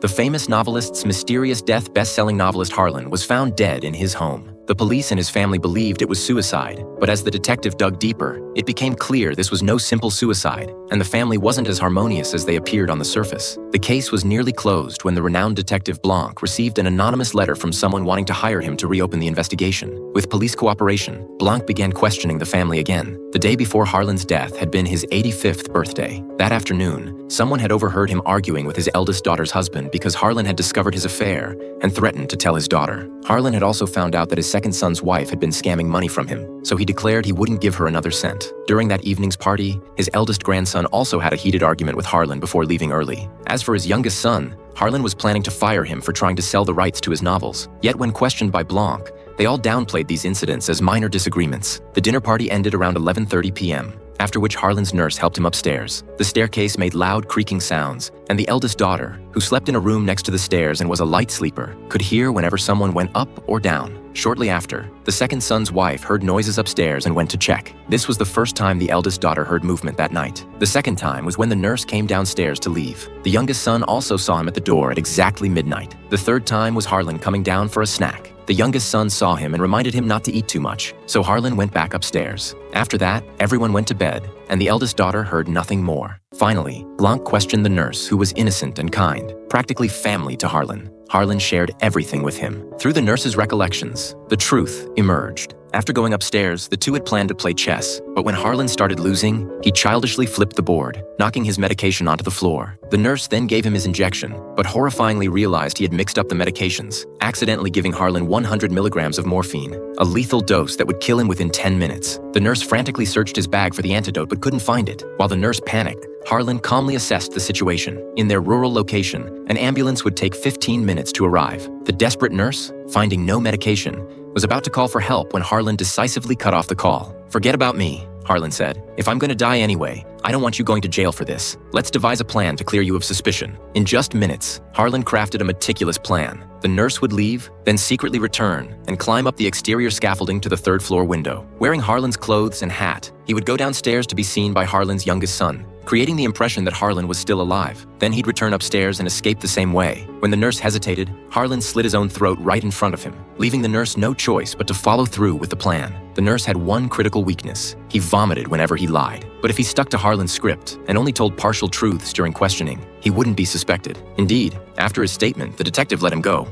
The famous novelist's mysterious death best-selling novelist Harlan was found dead in his home. The police and his family believed it was suicide, but as the detective dug deeper, it became clear this was no simple suicide, and the family wasn't as harmonious as they appeared on the surface. The case was nearly closed when the renowned detective Blanc received an anonymous letter from someone wanting to hire him to reopen the investigation. With police cooperation, Blanc began questioning the family again. The day before Harlan's death had been his 85th birthday. That afternoon, someone had overheard him arguing with his eldest daughter's husband because Harlan had discovered his affair and threatened to tell his daughter. Harlan had also found out that his second son's wife had been scamming money from him, so he declared he wouldn't give her another cent. During that evening's party, his eldest grandson also had a heated argument with Harlan before leaving early. As for his youngest son, Harlan was planning to fire him for trying to sell the rights to his novels. Yet when questioned by Blanc, they all downplayed these incidents as minor disagreements. The dinner party ended around 11:30 p.m., after which Harlan's nurse helped him upstairs. The staircase made loud creaking sounds, and the eldest daughter, who slept in a room next to the stairs and was a light sleeper, could hear whenever someone went up or down. Shortly after, the second son's wife heard noises upstairs and went to check. This was the first time the eldest daughter heard movement that night. The second time was when the nurse came downstairs to leave. The youngest son also saw him at the door at exactly midnight. The third time was Harlan coming down for a snack. The youngest son saw him and reminded him not to eat too much, so Harlan went back upstairs. After that, everyone went to bed, and the eldest daughter heard nothing more. Finally, Blanc questioned the nurse, who was innocent and kind, practically family to Harlan. Harlan shared everything with him. Through the nurse's recollections, the truth emerged. After going upstairs, the two had planned to play chess, but when Harlan started losing, he childishly flipped the board, knocking his medication onto the floor. The nurse then gave him his injection, but horrifyingly realized he had mixed up the medications, accidentally giving Harlan 100 milligrams of morphine, a lethal dose that would kill him within 10 minutes. The nurse frantically searched his bag for the antidote but couldn't find it. While the nurse panicked, Harlan calmly assessed the situation. In their rural location, an ambulance would take 15 minutes to arrive. The desperate nurse, finding no medication, was about to call for help when Harlan decisively cut off the call. "Forget about me," Harlan said. "If I'm going to die anyway, I don't want you going to jail for this. Let's devise a plan to clear you of suspicion." In just minutes, Harlan crafted a meticulous plan. The nurse would leave, then secretly return and climb up the exterior scaffolding to the third-floor window. Wearing Harlan's clothes and hat, he would go downstairs to be seen by Harlan's youngest son, creating the impression that Harlan was still alive. Then he'd return upstairs and escape the same way. When the nurse hesitated, Harlan slit his own throat right in front of him, leaving the nurse no choice but to follow through with the plan. The nurse had one critical weakness: he vomited whenever he lied. But if he stuck to Harlan's script and only told partial truths during questioning, he wouldn't be suspected. Indeed, after his statement, the detective let him go.